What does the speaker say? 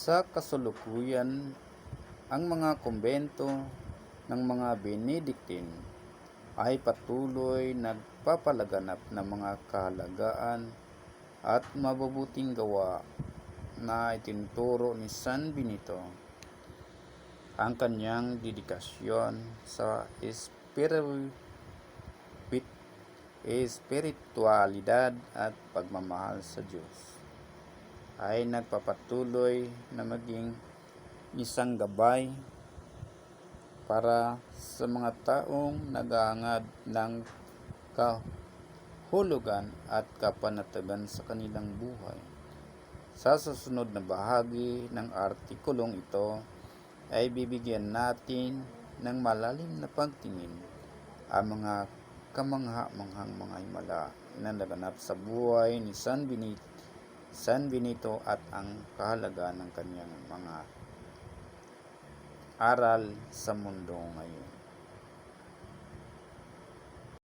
Sa kasalukuyan, ang mga kumbento ng mga Benedictine ay patuloy nagpapalaganap ng mga kahalagaan at mabubuting gawa na itinuturo ni San Benito. Ang kanyang dedikasyon sa espiritualidad at pagmamahal sa Diyos ay nagpapatuloy na maging isang gabay para sa mga taong nag-aangad ng kahulugan at kapanatagan sa kanilang buhay. Sa susunod na bahagi ng artikulong ito ay bibigyan natin ng malalim na pagtingin ang mga kamangha-manghang mga himala na naganap sa buhay ni San Benito at ang kahalagaan ng kanyang mga aral sa mundo ngayon.